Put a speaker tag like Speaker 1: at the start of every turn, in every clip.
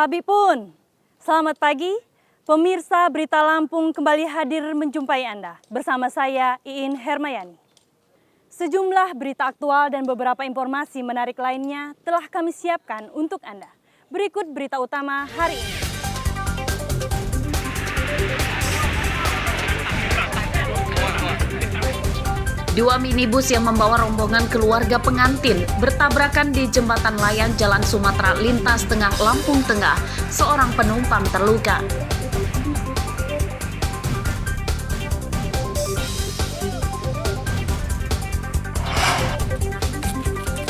Speaker 1: Tabi pun, selamat pagi. Pemirsa Berita Lampung kembali hadir menjumpai Anda. Bersama saya, Iin Hermayani. Sejumlah berita aktual dan beberapa informasi menarik lainnya telah kami siapkan untuk Anda. Berikut berita utama hari ini.
Speaker 2: Dua minibus yang membawa rombongan keluarga pengantin bertabrakan di jembatan layang Jalan Sumatera Lintas Tengah Lampung Tengah. Seorang penumpang terluka.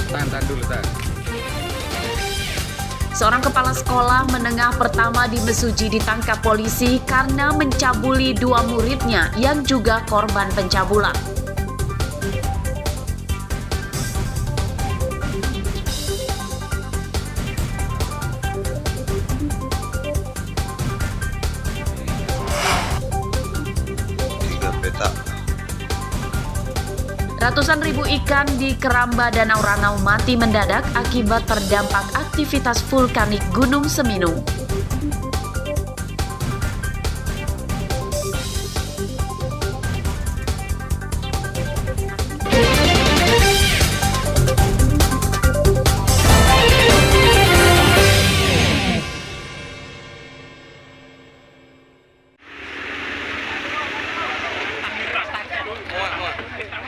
Speaker 3: Tahan dulu.
Speaker 2: Seorang kepala sekolah menengah pertama di Mesuji ditangkap polisi karena mencabuli dua muridnya yang juga korban pencabulan. Ratusan ribu ikan di Keramba Danau Ranau mati mendadak akibat terdampak aktivitas vulkanik Gunung Semeru.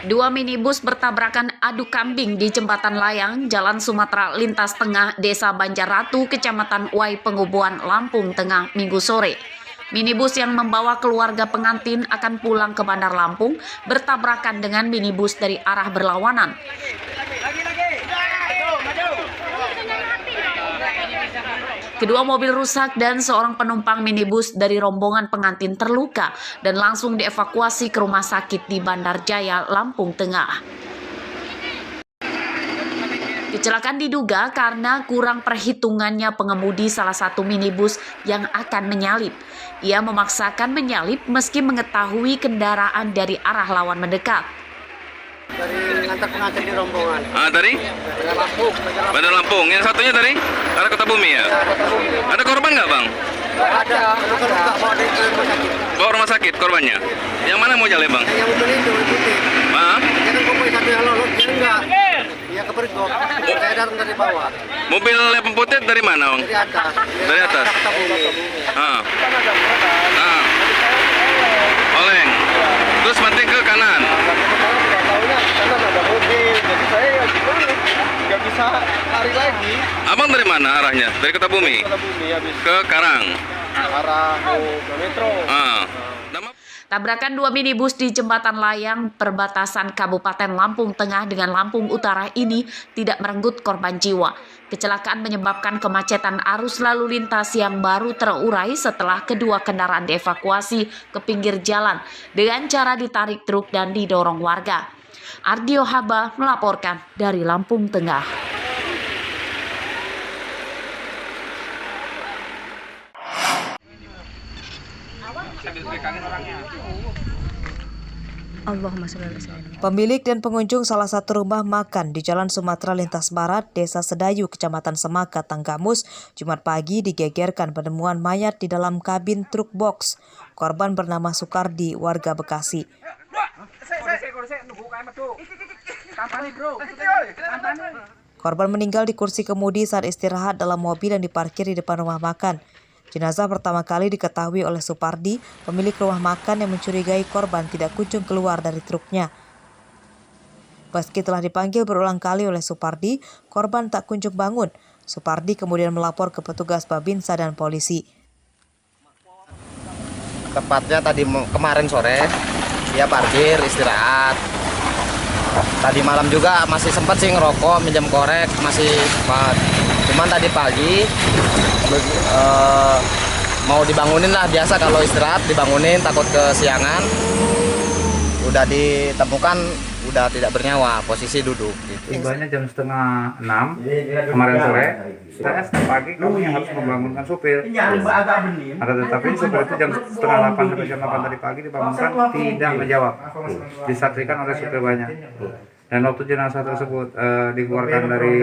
Speaker 2: Dua minibus bertabrakan adu kambing di jembatan layang Jalan Sumatera Lintas Tengah Desa Banjarratu, Kecamatan Wai Pengubuan, Lampung Tengah, Minggu sore. Minibus yang membawa keluarga pengantin akan pulang ke Bandar Lampung bertabrakan dengan minibus dari arah berlawanan. Kedua mobil rusak dan seorang penumpang minibus dari rombongan pengantin terluka dan langsung dievakuasi ke rumah sakit di Bandar Jaya, Lampung Tengah. Kecelakaan diduga karena kurang perhitungannya pengemudi salah satu minibus yang akan menyalip. Ia memaksakan menyalip meski mengetahui kendaraan dari arah lawan mendekat.
Speaker 4: Dari antar pengantin di rombongan.
Speaker 3: Dari? Bandar Lampung. Yang satunya dari arah Kota Bumi ya? Ada korban nggak, Bang?
Speaker 4: Ada. Luka bawa di rumah sakit.
Speaker 3: Bawa rumah sakit korbannya? Yang mana mau jalan, Bang?
Speaker 4: Yang mobil itu putih.
Speaker 3: Hah?
Speaker 4: Dia kan kompoi satu yang lolos, dia enggak. Dia kepergok. Saya datang dari bawah.
Speaker 3: Mobil yang putih dari mana, Bang?
Speaker 4: Dari atas.
Speaker 3: Dari atas?
Speaker 4: Kota Bumi.
Speaker 3: Oleng. Terus mati ke kanan.
Speaker 4: Ada mobil, jadi saya nggak bisa lari lagi.
Speaker 3: Abang dari mana arahnya? Dari Kota Bumi?
Speaker 4: Kota Bumi habis
Speaker 3: Ke Karang.
Speaker 4: arah ke metro.
Speaker 2: Tabrakan dua minibus di jembatan layang perbatasan Kabupaten Lampung Tengah dengan Lampung Utara ini tidak merenggut korban jiwa. Kecelakaan menyebabkan kemacetan arus lalu lintas yang baru terurai setelah kedua kendaraan dievakuasi ke pinggir jalan dengan cara ditarik truk dan didorong warga. Ardio Haba melaporkan dari Lampung Tengah.
Speaker 5: Pemilik dan pengunjung salah satu rumah makan di Jalan Sumatera Lintas Barat, Desa Sedayu, Kecamatan Semaka, Tanggamus, Jumat pagi digegerkan penemuan mayat di dalam kabin truk box. Korban bernama Sukardi, warga Bekasi. Korban meninggal di kursi kemudi saat istirahat dalam mobil yang diparkir di depan rumah makan. Jenazah pertama kali diketahui oleh Supardi, pemilik rumah makan yang mencurigai korban tidak kunjung keluar dari truknya. Meski telah dipanggil berulang kali oleh Supardi, korban tak kunjung bangun. Supardi kemudian melapor ke petugas Babinsa dan polisi.
Speaker 4: Tepatnya tadi kemarin sore, dia parkir istirahat. Tadi malam juga masih sempat sih ngerokok, minjem korek, masih sempat. Cuman tadi pagi mau dibangunin lah, biasa kalau istirahat dibangunin takut kesiangan. Udah ditemukan udah tidak bernyawa, posisi duduk gitu.
Speaker 6: Tibanya jam 5:30 kemarin sore. Saya pagi kami yang harus membangunkan supir. Ada tetapi supir itu jam 7:30 sampai jam 8 tadi pagi dibangunkan tidak menjawab. Disaksikan oleh supir banyak. Dan waktu jenazah tersebut dikeluarkan dari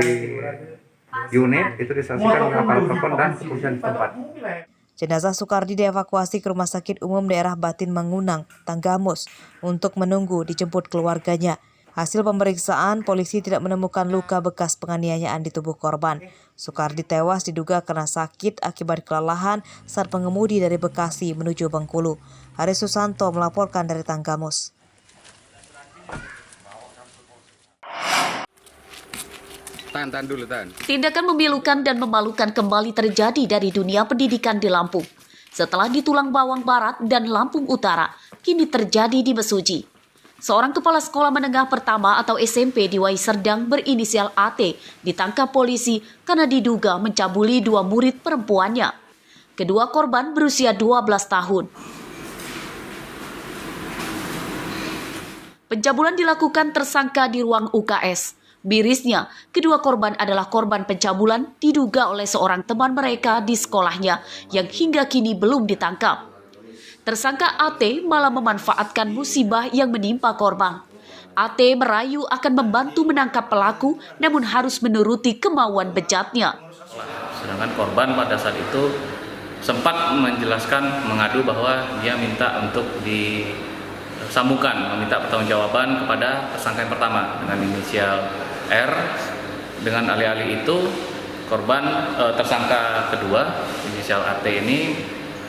Speaker 6: unit itu disaksikan oleh aparat Propam dan kepolisian setempat.
Speaker 5: Jenazah Soekardi dievakuasi ke Rumah Sakit Umum Daerah Batin Mangunang, Tanggamus, untuk menunggu dijemput keluarganya. Hasil pemeriksaan, polisi tidak menemukan luka bekas penganiayaan di tubuh korban. Soekardi tewas diduga karena sakit akibat kelelahan saat pengemudi dari Bekasi menuju Bengkulu. Haris Susanto melaporkan dari Tanggamus.
Speaker 3: Tahan dulu.
Speaker 2: Tindakan memilukan dan memalukan kembali terjadi dari dunia pendidikan di Lampung. Setelah di Tulang Bawang Barat dan Lampung Utara, kini terjadi di Mesuji. Seorang kepala sekolah menengah pertama atau SMP di Wai Serdang berinisial AT ditangkap polisi karena diduga mencabuli 2 murid perempuannya. Kedua korban berusia 12 tahun. Pencabulan dilakukan tersangka di ruang UKS. Mirisnya, kedua korban adalah korban pencabulan diduga oleh seorang teman mereka di sekolahnya yang hingga kini belum ditangkap. Tersangka AT malah memanfaatkan musibah yang menimpa korban. AT merayu akan membantu menangkap pelaku namun harus menuruti kemauan bejatnya.
Speaker 7: Sedangkan korban pada saat itu sempat menjelaskan, mengadu bahwa dia minta untuk disambungkan, meminta pertanggungjawaban kepada tersangka yang pertama dengan inisial R. Dengan alih-alih itu korban tersangka kedua inisial AT ini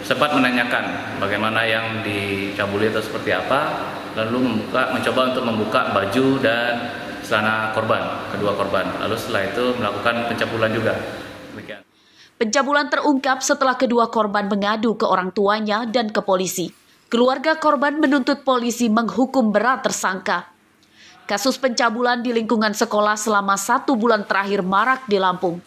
Speaker 7: sempat menanyakan bagaimana yang dicabuli atau seperti apa, lalu mencoba untuk membuka baju dan celana kedua korban. Lalu setelah itu melakukan pencabulan juga. Demikian.
Speaker 2: Pencabulan terungkap setelah kedua korban mengadu ke orang tuanya dan ke polisi. Keluarga korban menuntut polisi menghukum berat tersangka. Kasus pencabulan di lingkungan sekolah selama 1 bulan terakhir marak di Lampung.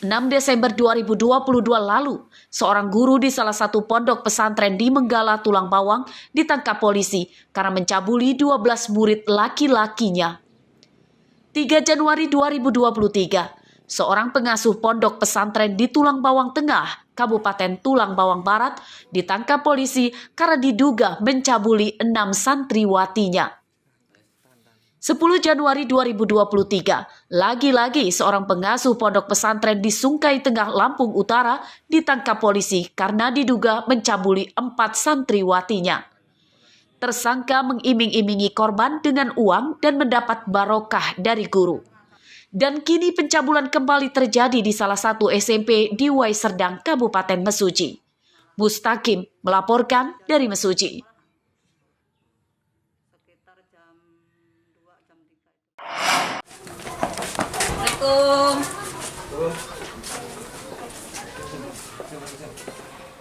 Speaker 2: 6 Desember 2022 lalu, seorang guru di salah satu pondok pesantren di Menggala, Tulang Bawang ditangkap polisi karena mencabuli 12 murid laki-lakinya. 3 Januari 2023, seorang pengasuh pondok pesantren di Tulang Bawang Tengah, Kabupaten Tulang Bawang Barat, ditangkap polisi karena diduga mencabuli 6 santriwatinya. 10 Januari 2023, lagi-lagi seorang pengasuh pondok pesantren di Sungkai Tengah, Lampung Utara ditangkap polisi karena diduga mencabuli 4 santriwatinya. Tersangka mengiming-imingi korban dengan uang dan mendapat barokah dari guru. Dan kini pencabulan kembali terjadi di salah satu SMP di Wai Serdang, Kabupaten Mesuji. Mustaqim melaporkan dari Mesuji.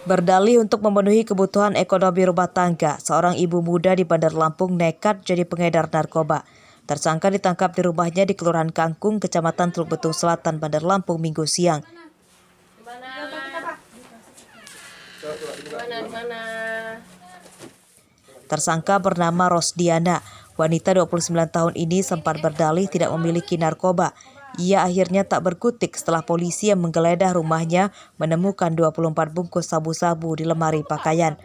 Speaker 5: Berdalih untuk memenuhi kebutuhan ekonomi rumah tangga, seorang ibu muda di Bandar Lampung nekat jadi pengedar narkoba. Tersangka ditangkap di rumahnya di Kelurahan Kangkung, Kecamatan Teluk Betung Selatan, Bandar Lampung, Minggu siang. Tersangka bernama Rosdiana. Wanita 29 tahun ini sempat berdalih tidak memiliki narkoba. Ia akhirnya tak berkutik setelah polisi yang menggeledah rumahnya menemukan 24 bungkus sabu-sabu di lemari pakaian.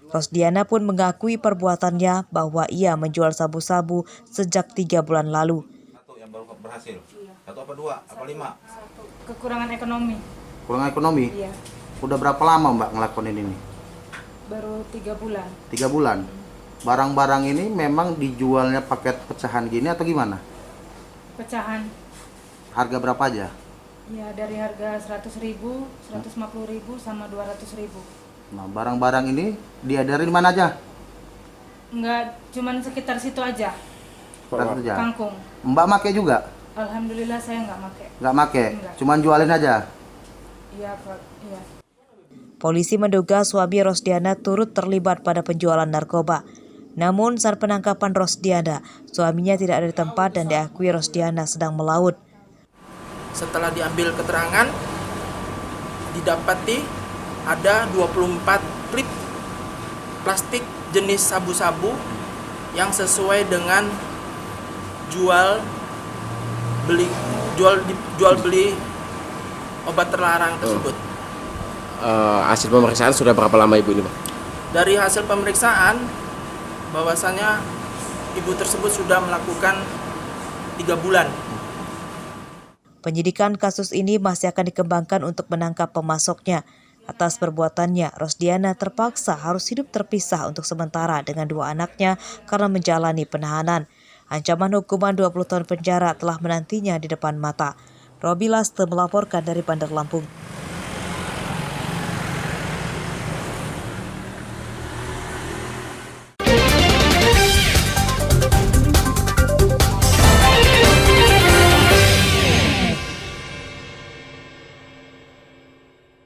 Speaker 5: Rosdiana pun mengakui perbuatannya bahwa ia menjual sabu-sabu sejak 3 bulan lalu.
Speaker 8: Satu yang baru berhasil? Satu apa dua? Apa 5?
Speaker 1: Kekurangan ekonomi.
Speaker 8: Kurang ekonomi?
Speaker 1: Iya.
Speaker 8: Udah berapa lama Mbak ngelakuin ini?
Speaker 1: Baru 3 bulan.
Speaker 8: 3 bulan? Barang-barang ini memang dijualnya paket pecahan gini atau gimana?
Speaker 1: Pecahan.
Speaker 8: Harga berapa aja?
Speaker 1: Ya dari harga 100.000, 150.000 sama 200.000.
Speaker 8: Nah, barang-barang ini diedarin mana aja?
Speaker 1: Enggak, cuman sekitar situ aja.
Speaker 8: Sekitar aja.
Speaker 1: Kangkung.
Speaker 8: Mbak make juga?
Speaker 1: Alhamdulillah saya nggak make.
Speaker 8: Nggak make?
Speaker 1: Enggak.
Speaker 8: Cuman jualin aja?
Speaker 1: Iya, Pak. Iya.
Speaker 5: Polisi menduga suami Rosdiana turut terlibat pada penjualan narkoba. Namun saat penangkapan Rosdiana, suaminya tidak ada di tempat dan diakui Rosdiana sedang melaut.
Speaker 9: Setelah diambil keterangan, didapati ada 24 klip plastik jenis sabu-sabu yang sesuai dengan jual beli obat terlarang tersebut.
Speaker 10: Hasil pemeriksaan sudah berapa lama ibu ini, Pak?
Speaker 9: Dari hasil pemeriksaan, bahwasannya ibu tersebut sudah melakukan 3 bulan.
Speaker 5: Penyidikan kasus ini masih akan dikembangkan untuk menangkap pemasoknya. Atas perbuatannya, Rosdiana terpaksa harus hidup terpisah untuk sementara dengan 2 anaknya karena menjalani penahanan. Ancaman hukuman 20 tahun penjara telah menantinya di depan mata. Robi Laste melaporkan dari Bandar Lampung.